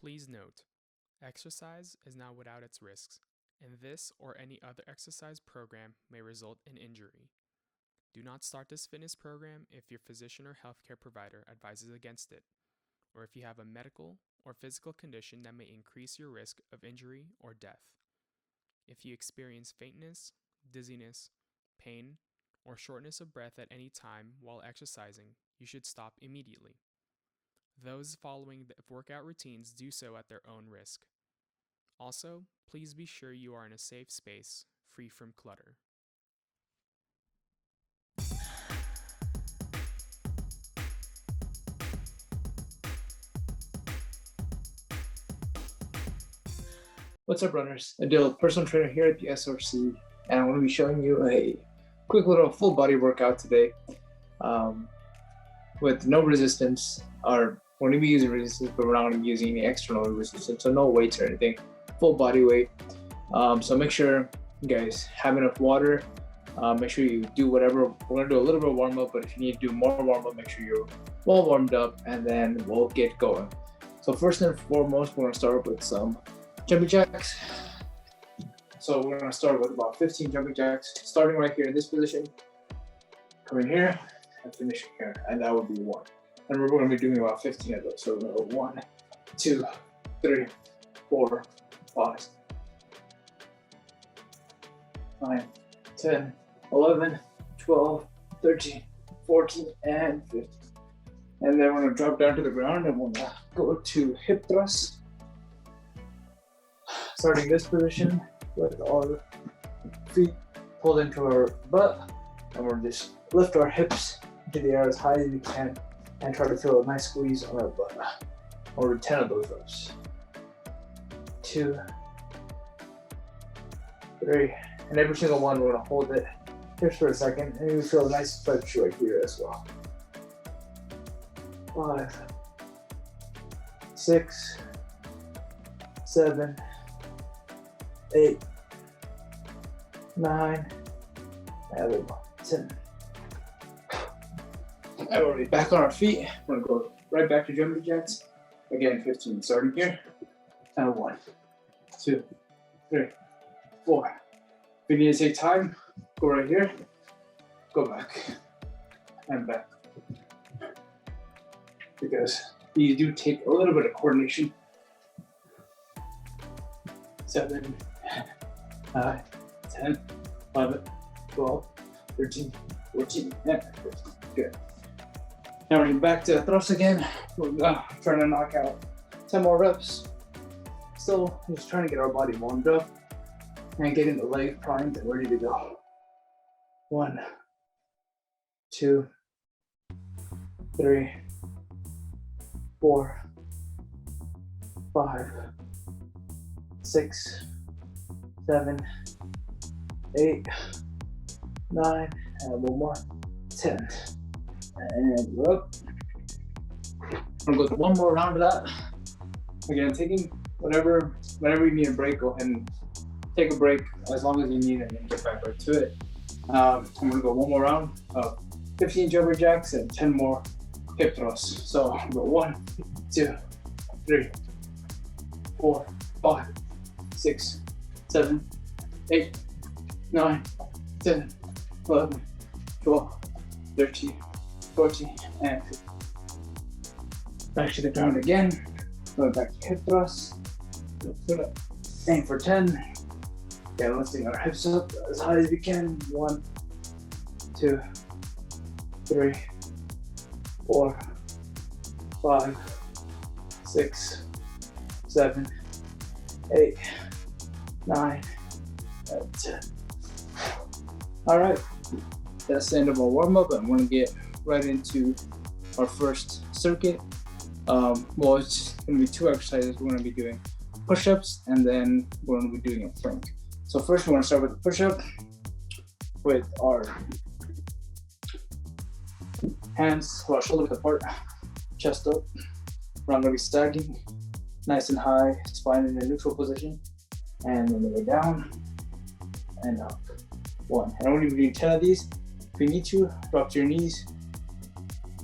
Please note, exercise is not without its risks, and this or any other exercise program may result in injury. Do not start this fitness program if your physician or healthcare provider advises against it, or if you have a medical or physical condition that may increase your risk of injury or death. If you experience faintness, dizziness, pain, or shortness of breath at any time while exercising, you should stop immediately. Those following the workout routines do so at their own risk. Also, please be sure you are in a safe space, free from clutter. What's up, runners? Adil, personal trainer here at the SRC, and I'm going to be showing you a quick little full body workout today with no resistance. Or we're going to be using resistance, but we're not going to be using any external resistance, so no weights or anything. Full body weight. So make sure you guys have enough water. Make sure you do whatever. We're going to do a little bit of warm up, but if you need to do more warm up, make sure you're well warmed up, and then we'll get going. So first and foremost, we're going to start with some jumping jacks. So we're going to start with about 15 jumping jacks, starting right here in this position, coming here and finishing here, and that would be one. And we're going to be doing about 15 of those. So we're going to go 1, 2, 3, 4, 5, 9, 10, 11, 12, 13, 14, and 15. And then we're going to drop down to the ground and we'll go to hip thrusts. Starting this position with our feet pulled into our butt, and we'll just lift our hips into the air as high as we can and try to feel a nice squeeze on our butt. Over 10 of those reps. 2, 3, and every single one we're going to hold it just for a second, and you feel a nice stretch right here as well. 5, 6, 7, 8, 9, and 10. And we'll be back on our feet. We're gonna go right back to jumping jacks. Again, 15, starting here. And 1, 2, 3, 4. If you need to take time, go right here, go back, and back. Because these do take a little bit of coordination. 7, 9, 10, 11, 12, 13, 14, and 15. Good. Now we're getting back to thrust again. We're trying to knock out 10 more reps. Still just trying to get our body warmed up and getting the leg primed and ready to go. 1, 2, 3, 4, 5, 6, 7, 8, 9, and one more, 10. And we're up. I'm gonna go one more round of that. Again, taking whenever you need a break, go ahead and take a break as long as you need it and then get back right to it. I'm gonna go one more round of 15 jumping jacks and 10 more hip thrusts. So I'll go 1, 2, 3, 4, 5, 6, 7, 8, 9, 10, 11, 12, 13, 14, and 15. Back to the ground again. Going back to hip thrusts. Aim for 10. Again, lifting our hips up as high as we can. 1, 2, 3, 4, 5, 6, 7, 8, 9, and 10. All right, that's the end of our warm up. I'm going to get right into our first circuit. Well, it's going to be 2 exercises. We're going to be doing push-ups, and then we're going to be doing a plank. So first, we're going to start with the push-up with our hands about shoulder width apart, chest up. We're not going to be stacking, nice and high, spine in a neutral position, and then we go down and up. 1. And I'm going to be doing 10 of these. If you need to, drop to your knees.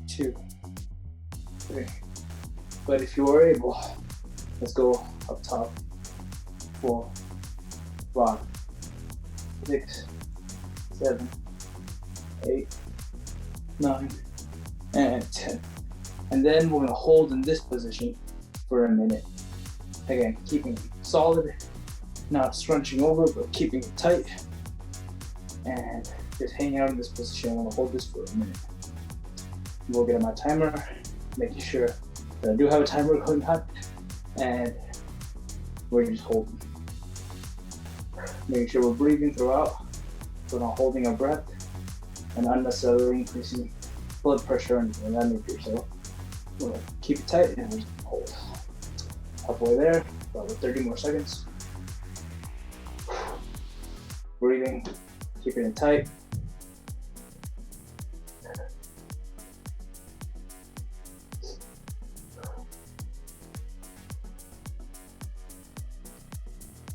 2, 3. But if you are able, Let's go up top. 4, 5, 6, 7, 8, 9, and 10. And then we're gonna hold in this position for a minute. Again, keeping it solid, not scrunching over, but keeping it tight. And just hanging out in this position. I'm gonna hold this for a minute. We'll get on my timer, making sure that I do have a timer going on, and we're just holding. Making sure we're breathing throughout, we're not holding our breath, and unnecessarily increasing blood pressure and that nature. So we're gonna keep it tight and just hold. Halfway there, about 30 more seconds. Breathing, keeping it tight.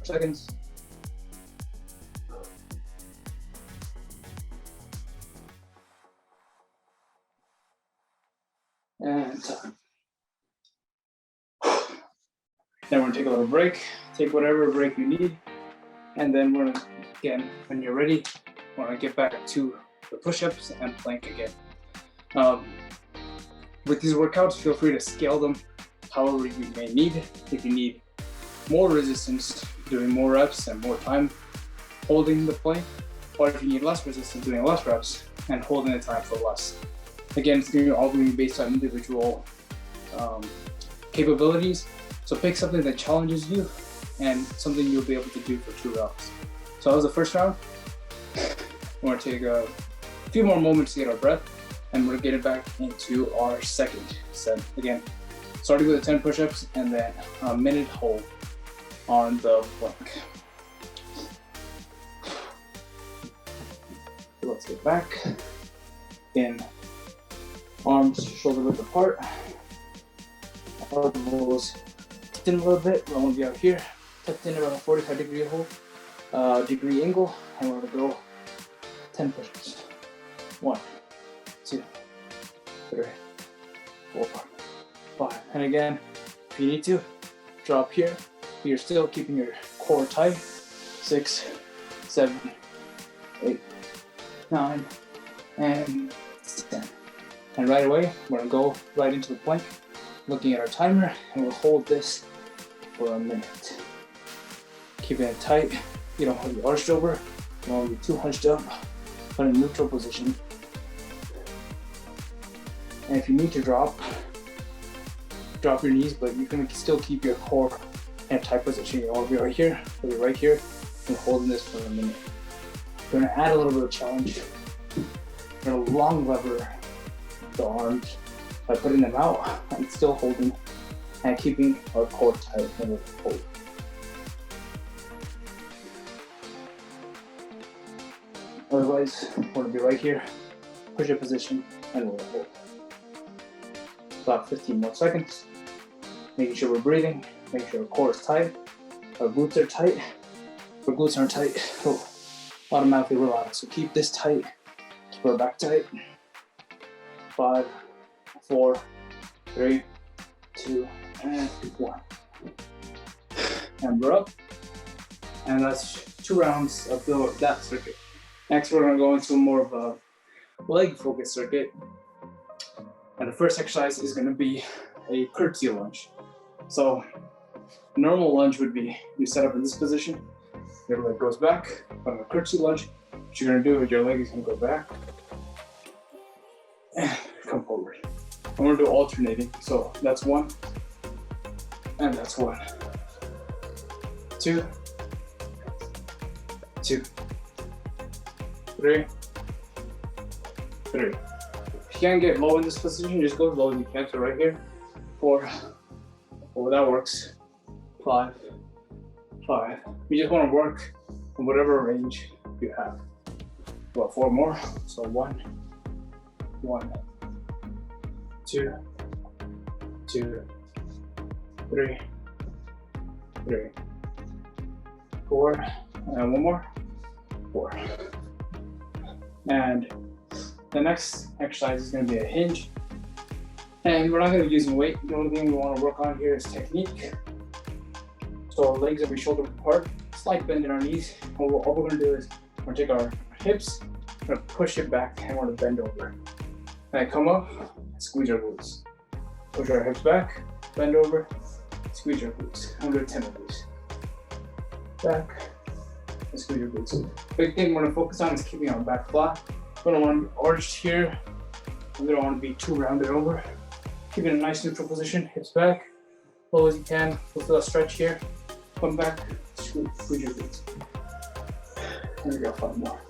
Seconds. And time. Then we're gonna take a little break. Take whatever break you need. And then we're gonna, again, when you're ready, we're gonna get back to the push-ups and plank again. With these workouts, feel free to scale them however you may need. If you need more resistance, doing more reps and more time holding the plank, or if you need less resistance, doing less reps and holding the time for less. Again, it's all going to be based on individual capabilities. So pick something that challenges you and something you'll be able to do for 2 rounds. So that was the first round. We're going to take a few more moments to get our breath, and we're going to get it back into our second set. Again, starting with the 10 push-ups and then a minute hold on the plank. So let's get back in. Arms shoulder width apart. Elbows tucked in a little bit. We're going to be out here, tucked in around a 45-degree degree angle, and we're going to go 10 push-ups. 1, 2, 3, 4, 5. And again, if you need to, drop here. You're still keeping your core tight. 6, 7, 8, 9, and 10. And right away, we're gonna go right into the plank, looking at our timer, and we'll hold this for a minute. Keeping it tight. You don't want to be arched over. You don't want to be too hunched up, but in a neutral position. And if you need to drop your knees, but you can still keep your core in a tight position. You don't want to be right here, or right here, and holding this for a minute. We're gonna add a little bit of challenge. We're gonna long lever the arms by putting them out and still holding and keeping our core tight and we'll hold. Otherwise, we're gonna be right here, push-up position, and we'll hold. About 15 more seconds. Making sure we're breathing, making sure our core is tight, our glutes are tight. If our glutes aren't tight, we'll automatically relax. So keep this tight, keep our back tight. 5, 4, 3, 2, and 1. And we're up. And that's 2 rounds of that circuit. Next, we're gonna go into more of a leg focused circuit. And the first exercise is gonna be a curtsy lunge. So, a normal lunge would be you set up in this position, your leg goes back. On a curtsy lunge, what you're gonna do is your leg is gonna go back and come forward. I'm gonna do alternating. So that's 1, and that's 1. 2, 2, 3, 3. If you can't get low in this position, just go as low as you can. So right here, 4, that works. 5, 5. You just want to work in whatever range you have. About 4 more. So 1, 1, 2, 2, 3, 3, 4, and 1 more. 4. And the next exercise is going to be a hinge. And we're not going to be using weight. The only thing we want to work on here is technique. So our legs will be shoulder apart, slight bend in our knees. All we're gonna do is we're gonna take our hips, we're gonna push it back, and we're gonna bend over. And come up, squeeze our glutes. Push our hips back, bend over, squeeze your glutes. I'm gonna do 10 of these. Back, and squeeze your glutes. Big thing we're gonna focus on is keeping our back flat. We don't want to be arched here. We don't want to be too rounded over. Keeping a nice neutral position, hips back, low as you can. We'll feel a stretch here. Come back, squeeze your glutes. There we go, 5 more.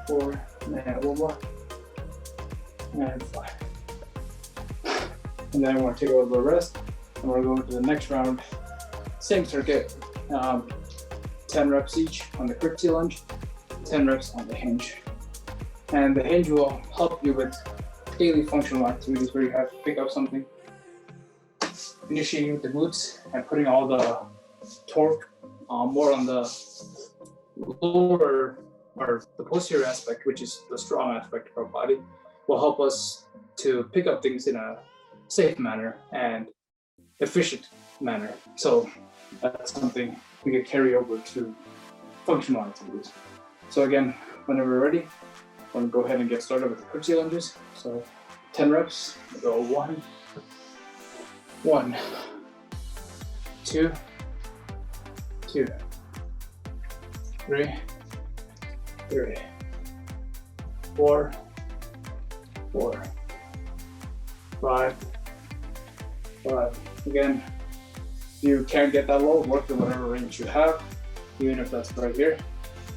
Four, and 1 more. And 5. And then we're gonna take a little bit of rest, and we're gonna go into the next round. Same circuit, 10 reps each on the curtsy lunge, 10 reps on the hinge. And the hinge will help you with daily functional activities where you have to pick up something, initiating with the glutes and putting all the torque more on the lower or the posterior aspect, which is the strong aspect of our body, will help us to pick up things in a safe manner and efficient manner. So that's something we could carry over to functional activities. So again, whenever we're ready, I'm gonna go ahead and get started with the curtsy lunges. So 10 reps, we'll go 1, 2, 3, 4, 5. Again, if you can't get that low, work in whatever range you have, even if that's right here.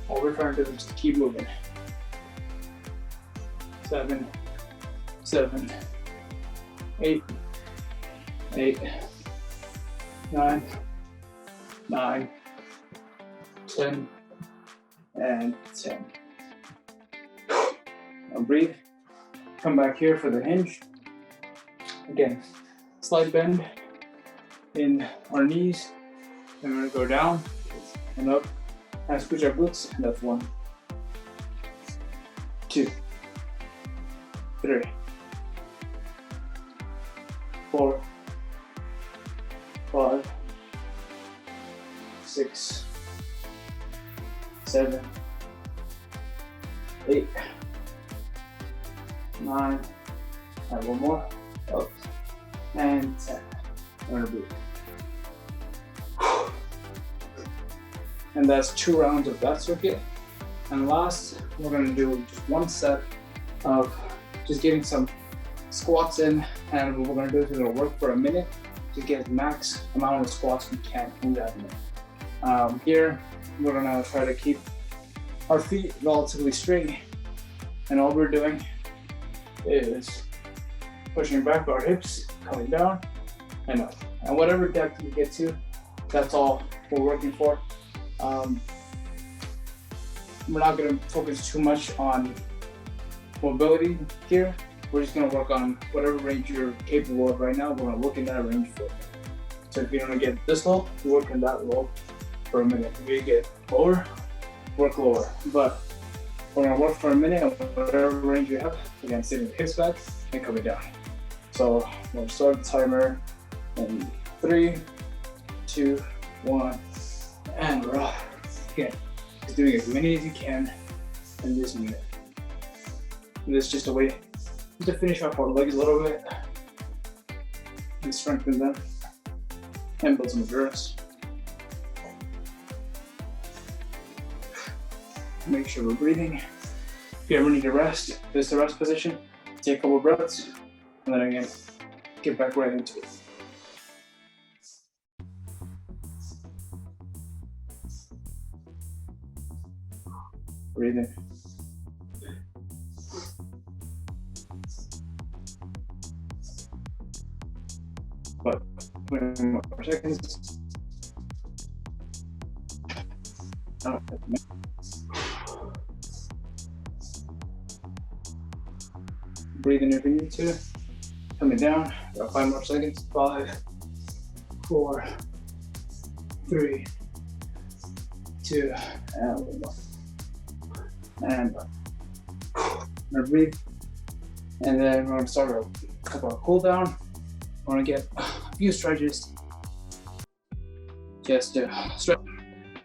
All we're trying to do is just keep moving. 7, 8, 9, 10, and 10. Now breathe. Come back here for the hinge. Again, slight bend in our knees. And we're gonna go down and up and squeeze our glutes. And that's 1, 2, 3, 4, 5, 6, 7, 8, 9, and 1 more, up, and 10. I'm gonna breathe. And that's 2 rounds of that circuit. And last, we're gonna do just 1 set of just getting some squats in. And what we're gonna do is we're gonna work for a minute to get max amount of squats we can in that minute. Here, we're gonna try to keep our feet relatively straight. And all we're doing is pushing back our hips, coming down and up. And whatever depth we get to, that's all we're working for. We're not going to focus too much on mobility here. We're just going to work on whatever range you're capable of right now. We're going to work in that range for. So if you don't get this low, work in that low for a minute. If you get lower, work lower. But we're going to work for a minute on whatever range you have. Again, sitting the hips back and coming down. So we'll start the timer in 3, 2, 1, and we're off. Again, just doing as many as you can in this minute. And this is just a way to finish off our legs a little bit and strengthen them and build some endurance. Make sure we're breathing. If you ever need to rest, this is the rest position. Take a couple breaths, and then again, get back right into it. Breathe in. But 20 more seconds. Breathe in if you need to. Coming down. Got 5 more seconds. 5, 4, 3, 2, and 1 more. And now breathe. And then we're gonna start a couple of cool down. We're gonna get a few stretches just to stretch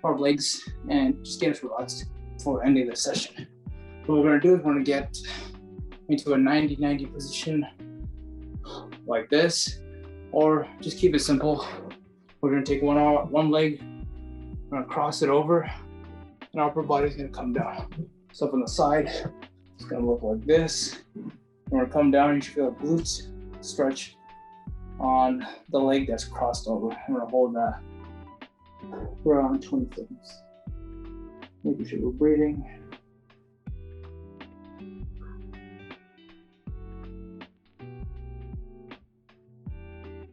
our legs and just get us relaxed before ending the session. What we're gonna do is we're gonna get into a 90-90 position like this, or just keep it simple. We're gonna take one leg, we're gonna cross it over, and our upper body's gonna come down. So from the side, it's gonna look like this. When we come down, you should feel a glutes stretch on the leg that's crossed over. I'm gonna hold that for around 20 seconds. Making sure we're breathing.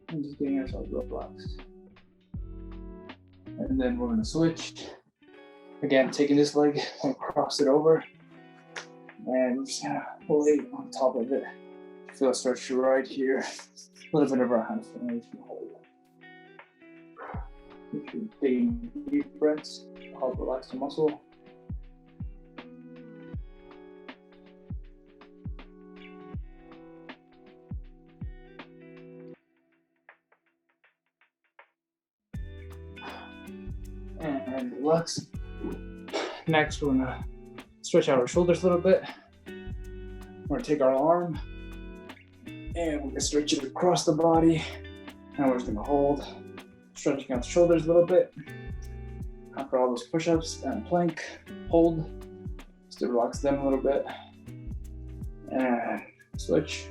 And just getting ourselves relaxed. And then we're gonna switch. Again, taking this leg and cross it over. And we're just gonna lay on top of it. Feel a stretch right here. A little bit of our hamstring hold. Make sure you're taking deep breaths to help relax the muscle. And relax. Next, we're gonna stretch out our shoulders a little bit. We're gonna take our arm and we're gonna stretch it across the body. And we're just gonna hold, stretching out the shoulders a little bit. After all those push-ups and plank, hold, just to relax them a little bit. And switch.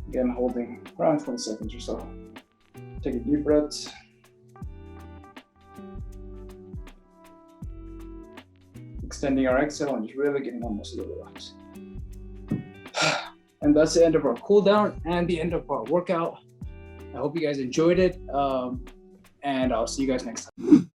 Again, holding around 20 seconds or so. Take a deep breath. Extending our exhale and just really getting almost a little relaxed. And that's the end of our cool down and the end of our workout. I hope you guys enjoyed it. And I'll see you guys next time.